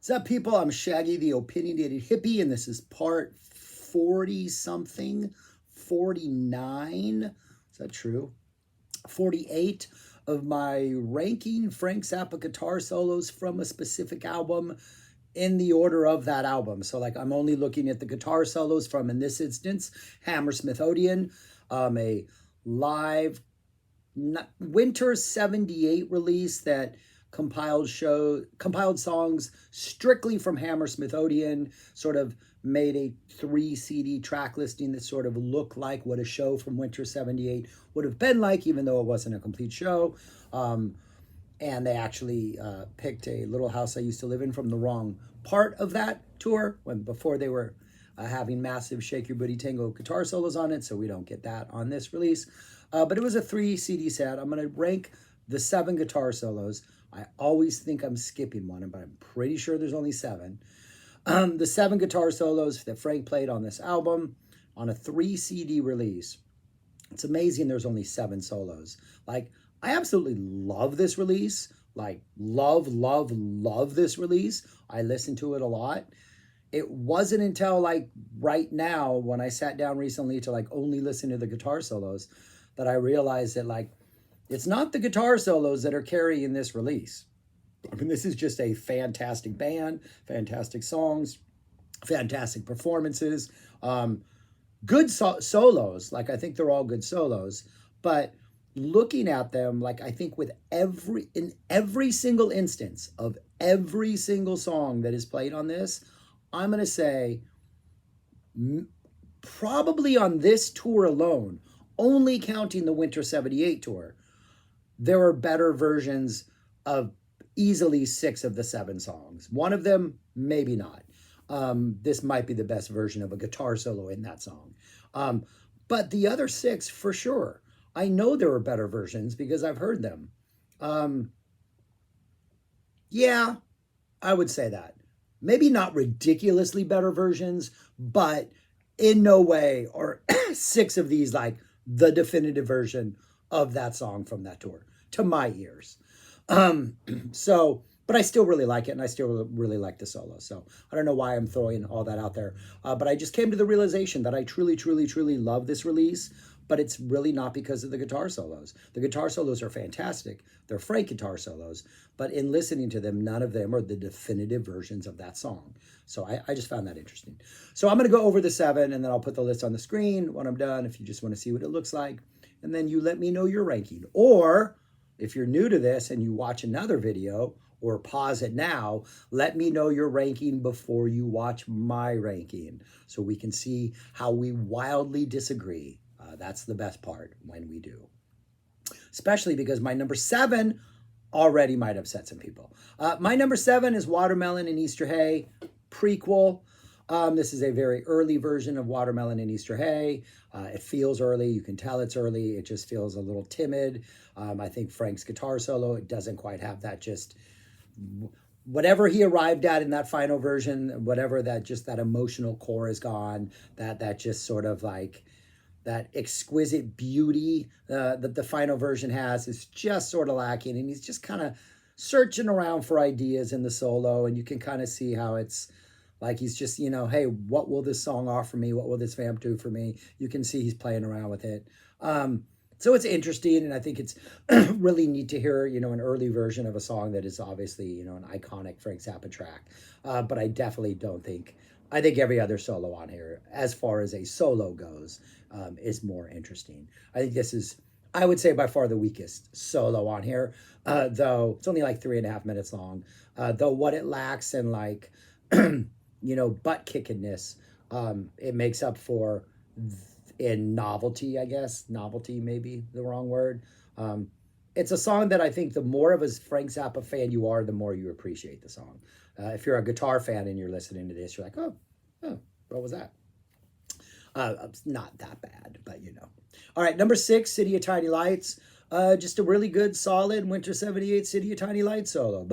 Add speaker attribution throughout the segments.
Speaker 1: What's up, people? I'm Shaggy, the opinionated hippie, and this is part 40 something, 49. Is that true? 48 of my ranking Frank Zappa guitar solos from a specific album in the order of that album. So, like, I'm only looking at the guitar solos from, in this instance, Hammersmith Odeon, a live winter 78 release that compiled songs strictly from Hammersmith Odeon, sort of made a 3 CD track listing that sort of looked like what a show from winter 78 would have been like, even though it wasn't a complete show. And they actually picked a little house I used to live in from the wrong part of that tour, before they were having massive Shake Your Booty Tango guitar solos on it, so we don't get that on this release. But it was a 3 CD set. I'm going to rank the 7 guitar solos. I always think I'm skipping one, but I'm pretty sure there's only 7. The 7 guitar solos that Frank played on this album on a 3 CD release. It's amazing there's only 7 solos. Like, I absolutely love this release. Like, love this release. I listen to it a lot. It wasn't until, like, right now, when I sat down recently to, like, only listen to the guitar solos, that I realized that, like, it's not the guitar solos that are carrying this release. I mean, this is just a fantastic band, fantastic songs, fantastic performances, good solos. Like, I think they're all good solos, but looking at them, like, I think in every single instance of every single song that is played on this, I'm going to say probably on this tour alone, only counting the Winter 78 tour, there are better versions of easily 6 of the 7 songs. One of them, maybe not. This might be the best version of a guitar solo in that song. But the other 6, for sure. I know there are better versions because I've heard them. Yeah, I would say that. Maybe not ridiculously better versions, but in no way are 6 of these like the definitive version of that song from that tour, to my ears. But I still really like it, and I still really like the solo. So I don't know why I'm throwing all that out there. But I just came to the realization that I truly love this release, but it's really not because of the guitar solos. The guitar solos are fantastic. They're Frank guitar solos, but in listening to them, none of them are the definitive versions of that song. So I just found that interesting. So I'm going to go over the 7, and then I'll put the list on the screen when I'm done, if you just want to see what it looks like. And then you let me know your ranking. Or if you're new to this and you watch another video, or pause it now, let me know your ranking before you watch my ranking, so we can see how we wildly disagree. That's the best part when we do. Especially because my number 7 already might upset some people. My number 7 is Watermelon and Easter Hay, prequel. This is a very early version of Watermelon and Easter Hay. It feels early. You can tell it's early. It just feels a little timid. I think Frank's guitar solo, it doesn't quite have that just... whatever he arrived at in that final version, whatever that emotional core is gone, that just sort of like that exquisite beauty that the final version has is just sort of lacking. And he's just kind of searching around for ideas in the solo, and you can kind of see how it's like he's just, hey, what will this song offer me? What will this vamp do for me? You can see he's playing around with it. So it's interesting, and I think it's really neat to hear, an early version of a song that is obviously, an iconic Frank Zappa track. But I definitely I think every other solo on here, as far as a solo goes, is more interesting. I think this is, I would say, by far the weakest solo on here, though it's only like 3.5 minutes long. Though what it lacks in like, butt kickedness, it makes up for in novelty, I guess. Novelty may be the wrong word. It's a song that I think the more of a Frank Zappa fan you are, the more you appreciate the song. If you're a guitar fan and you're listening to this, you're like, oh, what was that? It's not that bad, but All right, number 6, City of Tiny Lights. Just a really good, solid Winter 78 City of Tiny Lights solo.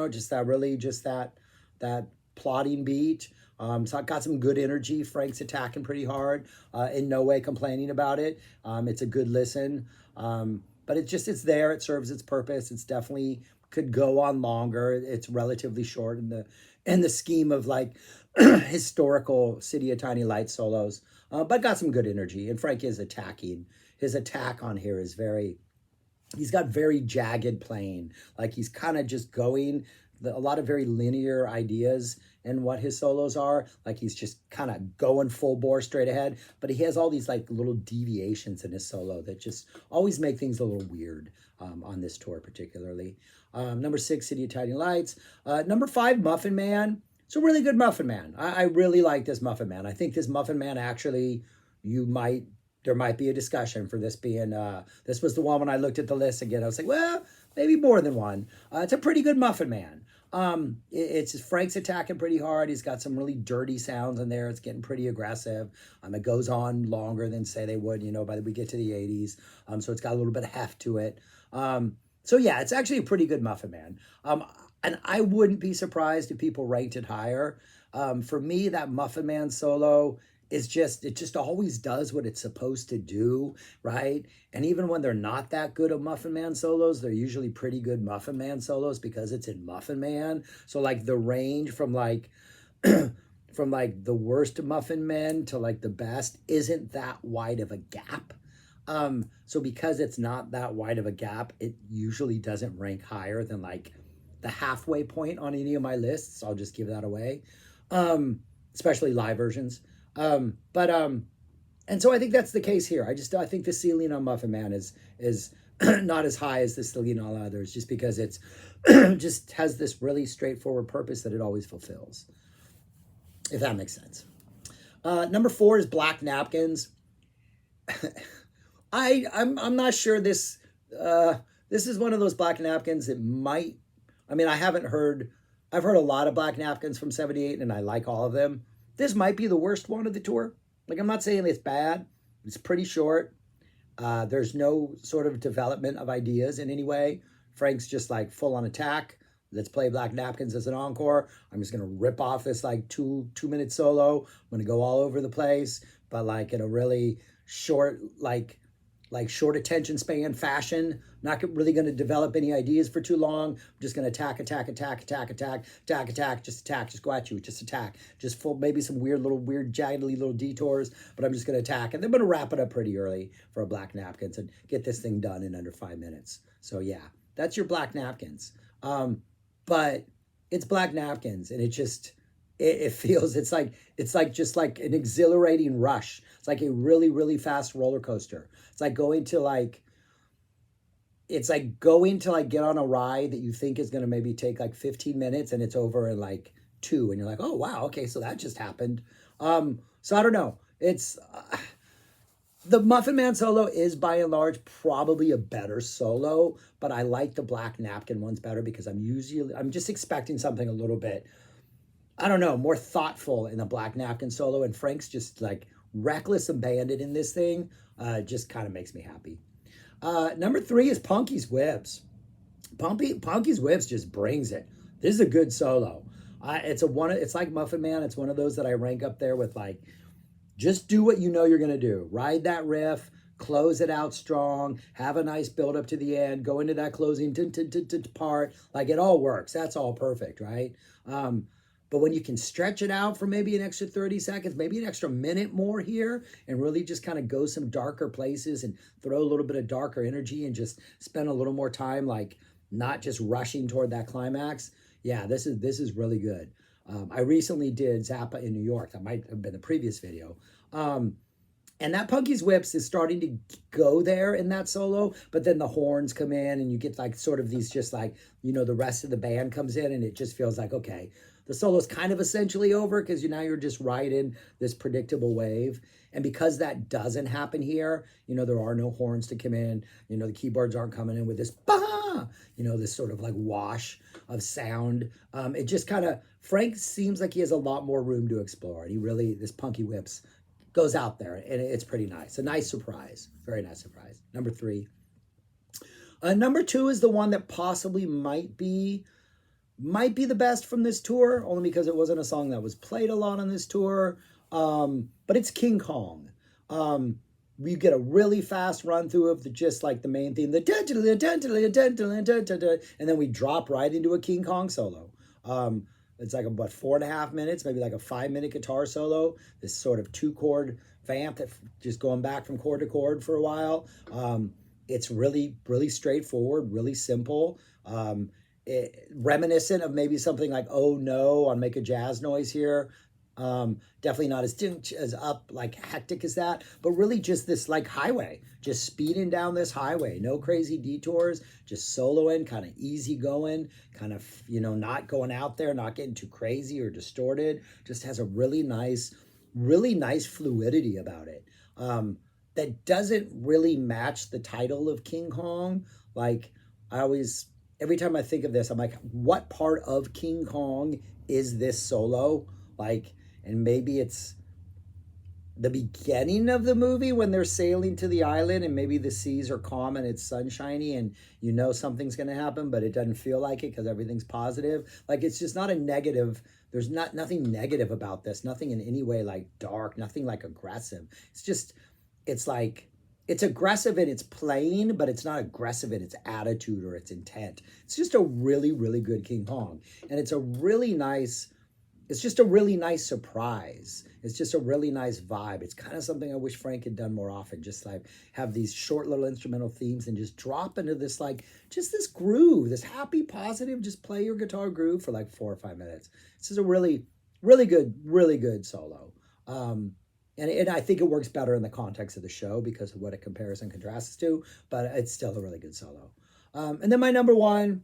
Speaker 1: Just that plotting beat. So I've got some good energy. Frank's attacking pretty hard. In no way complaining about it. It's a good listen. But it's there. It serves its purpose. It's definitely could go on longer. It's relatively short in the scheme of like historical City of Tiny Lights solos, but got some good energy. And Frank is attacking. His attack on here is he's got very jagged playing. Like he's kind of just going, a lot of very linear ideas in what his solos are. Like he's just kind of going full bore straight ahead, but he has all these like little deviations in his solo that just always make things a little weird on this tour particularly. Number 6, City of Tiny Lights. Number 5, Muffin Man. It's a really good Muffin Man. I really like this Muffin Man. I think this Muffin Man actually, there might be a discussion for this being, this was the one when I looked at the list again, I was like, well, maybe more than one. It's a pretty good Muffin Man. It's Frank's attacking pretty hard. He's got some really dirty sounds in there. It's getting pretty aggressive. It goes on longer than say they would, by the we get to the 80s. So it's got a little bit of heft to it. So yeah, it's actually a pretty good Muffin Man. And I wouldn't be surprised if people ranked it higher. For me, that Muffin Man solo is it just always does what it's supposed to do, right? And even when they're not that good at Muffin Man solos, they're usually pretty good Muffin Man solos because it's in Muffin Man. So like the range from like from like the worst Muffin Men to like the best isn't that wide of a gap. So because it's not that wide of a gap, it usually doesn't rank higher than like the halfway point on any of my lists. I'll just give that away, especially live versions. And so I think that's the case here. I think the ceiling on Muffin Man is not as high as the ceiling on others, just because it's just has this really straightforward purpose that it always fulfills, if that makes sense. Number 4 is Black Napkins. I'm not sure this is one of those Black Napkins that might, I've heard a lot of Black Napkins from 78 and I like all of them. This might be the worst one of the tour. Like, I'm not saying it's bad. It's pretty short. There's no sort of development of ideas in any way. Frank's just like full on attack. Let's play Black Napkins as an encore. I'm just going to rip off this like 2-minute solo. I'm going to go all over the place, but like in a really short, like short attention span fashion. Not really going to develop any ideas for too long. I'm just going to attack, just go at you, just attack. Just full, maybe some weird, jaggedy little detours, but I'm just going to attack. And I'm going to wrap it up pretty early for a Black Napkins and get this thing done in under 5 minutes. So yeah, that's your Black Napkins. But it's Black Napkins and it feels, it's like just like an exhilarating rush. It's like a really, really fast roller coaster. It's like going to get on a ride that you think is going to maybe take like 15 minutes and it's over in like 2. And you're like, oh, wow, okay, so that just happened. So I don't know. It's the Muffin Man solo is by and large probably a better solo, but I like the Black Napkin ones better because I'm just expecting something a little bit, I don't know, more thoughtful in the Black Napkin solo. And Frank's just like reckless abandon in this thing. Just kind of makes me happy. Number 3 is Punky's Whips. Punky's Whips just brings it. This is a good solo. It's like Muffin Man. It's one of those that I rank up there with like, just do what you know you're going to do. Ride that riff, close it out strong, have a nice build up to the end, go into that closing part. Like it all works. That's all perfect, right? But when you can stretch it out for maybe an extra 30 seconds, maybe an extra minute more here, and really just kind of go some darker places and throw a little bit of darker energy and just spend a little more time, like not just rushing toward that climax. Yeah, this is really good. I recently did Zappa in New York. That might have been the previous video. And that Punky's Whips is starting to go there in that solo, but then the horns come in and you get like sort of these just like, the rest of the band comes in and it just feels like, okay, the solo's kind of essentially over because now you're just riding this predictable wave. And because that doesn't happen here, there are no horns to come in, the keyboards aren't coming in with this, bah! This sort of like wash of sound. It just kind of, Frank seems like he has a lot more room to explore. And this Punky Whips goes out there and it's pretty nice. A nice surprise. Very nice surprise. Number 3. Number 2 is the one that possibly might be the best from this tour, only because it wasn't a song that was played a lot on this tour. But it's King Kong. we get a really fast run through of the just like the main theme, and then we drop right into a King Kong solo. It's like about 4.5 minutes, maybe like a 5 minute guitar solo. This sort of 2 chord vamp that just going back from chord to chord for a while. It's really, really straightforward, really simple. Reminiscent of maybe something like "Oh No" on "Make a Jazz Noise" here. Definitely not as up like hectic as that, but really just this like highway, just speeding down this highway, no crazy detours, just soloing, kind of easy going, kind of, not going out there, not getting too crazy or distorted. Just has a really nice fluidity about it. That doesn't really match the title of King Kong. Like every time I think of this, I'm like, what part of King Kong is this solo? Like, and maybe it's the beginning of the movie when they're sailing to the island and maybe the seas are calm and it's sunshiny and something's going to happen, but it doesn't feel like it because everything's positive. Like, it's just not a negative. There's nothing negative about this. Nothing in any way like dark, nothing like aggressive. It's like, it's aggressive in its playing, but it's not aggressive in its attitude or its intent. It's just a really, really good King Kong. And it's just a really nice surprise. It's just a really nice vibe. It's kind of something I wish Frank had done more often. Just like have these short little instrumental themes and just drop into this just this groove, this happy, positive, just play your guitar groove for like 4 or 5 minutes. This is a really, really good solo. And I think it works better in the context of the show because of what it compares and contrasts to, but it's still a really good solo. And then my number one,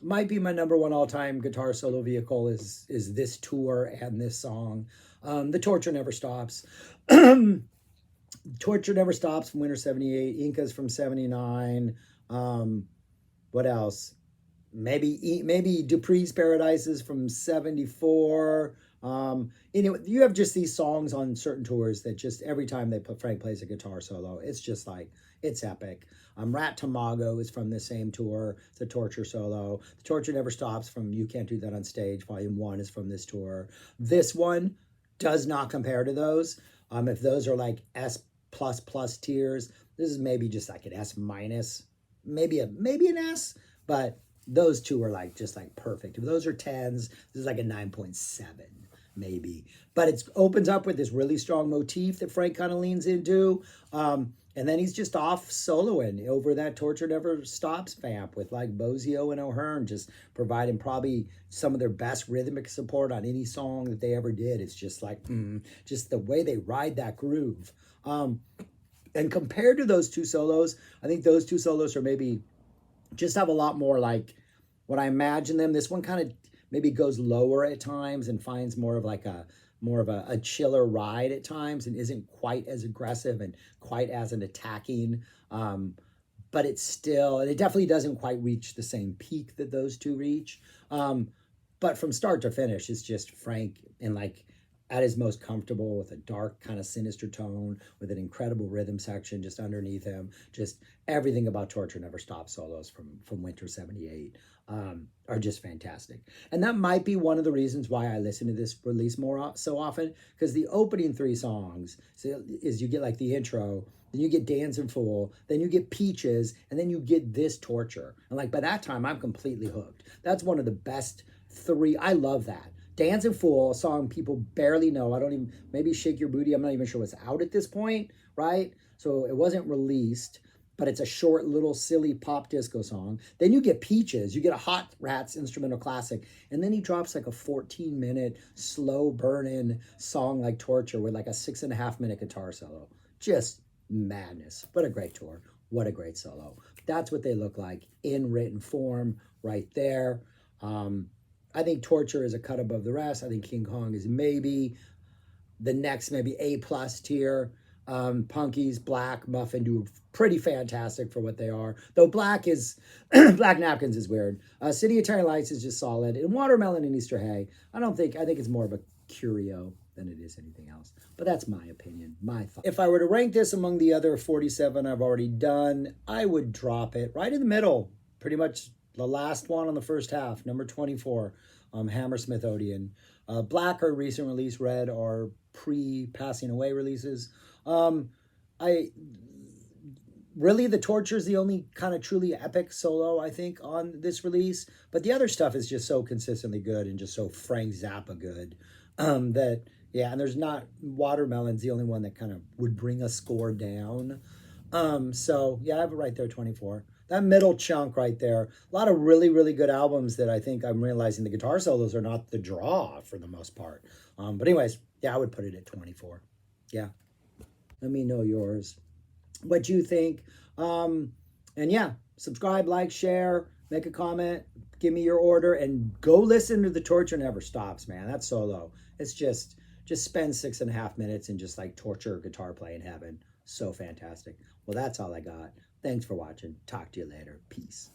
Speaker 1: might be my number one all-time guitar solo vehicle is this tour and this song. The Torture Never Stops. Torture Never Stops from Winter 78, Incas from 79. What else? Maybe Dupree's Paradises from 74. You have just these songs on certain tours that just every time Frank plays a guitar solo, it's just like, it's epic. Rat Tamago is from the same tour. It's a Torture solo. The Torture Never Stops from You Can't Do That on Stage, Volume 1 is from this tour. This one does not compare to those. If those are like S++ tiers, this is maybe just like an S-, maybe an S, but those two are just perfect. If those are 10s, this is like a 9.7 maybe. But it opens up with this really strong motif that Frank kind of leans into. And then he's just off soloing over that Torture Never Stops vamp with Bozio and O'Hearn, just providing probably some of their best rhythmic support on any song that they ever did. It's just just the way they ride that groove. And compared to those two solos, I think those two solos are maybe just have a lot more what I imagine them. This one kind of maybe goes lower at times and finds more of a chiller ride at times and isn't quite as aggressive and quite as an attacking. But it definitely doesn't quite reach the same peak that those two reach. But from start to finish, it's just Frank and at his most comfortable with a dark kind of sinister tone with an incredible rhythm section just underneath him. Just everything about Torture Never Stops solos from Winter 78 are just fantastic. And that might be one of the reasons why I listen to this release so often, because the opening 3 songs is you get the intro, then you get Dancing Fool, then you get Peaches, and then you get this Torture. And by that time, I'm completely hooked. That's one of the best 3. I love that. Dancing Fool, a song people barely know. Maybe Shake Your Booty, I'm not even sure what's out at this point, right? So it wasn't released, but it's a short little silly pop disco song. Then you get Peaches, you get a Hot Rats instrumental classic, and then he drops a 14-minute slow burn-in song like Torture with a 6.5-minute guitar solo. Just madness. What a great tour. What a great solo. That's what they look like in written form right there. I think Torture is a cut above the rest. I think King Kong is maybe the next A+ tier. Punkies, Black, Muffin do pretty fantastic for what they are. Though Black Black Napkins is weird. City of Tiny Lights is just solid. And Watermelon and Easter Hay, I think it's more of a curio than it is anything else. But that's my opinion, my thought. If I were to rank this among the other 47 I've already done, I would drop it right in the middle, pretty much the last one on the first half, number 24, Hammersmith Odeon. Black are recent release, Red are pre-passing away releases. I really, the Torture is the only kind of truly epic solo I think on this release, but the other stuff is just so consistently good and just so Frank Zappa good, that yeah. And there's not, Watermelon's the only one that kind of would bring a score down. So yeah, I have it right there, 24. That middle chunk right there, a lot of really, really good albums that I think I'm realizing the guitar solos are not the draw for the most part. But anyways, yeah, I would put it at 24. Yeah. Let me know yours, what you think. And yeah, subscribe, like, share, make a comment, give me your order, and go listen to The Torture Never Stops, man. That solo, it's just spend 6.5 minutes and just like torture guitar play in heaven. So fantastic. Well, that's all I got. Thanks for watching. Talk to you later. Peace.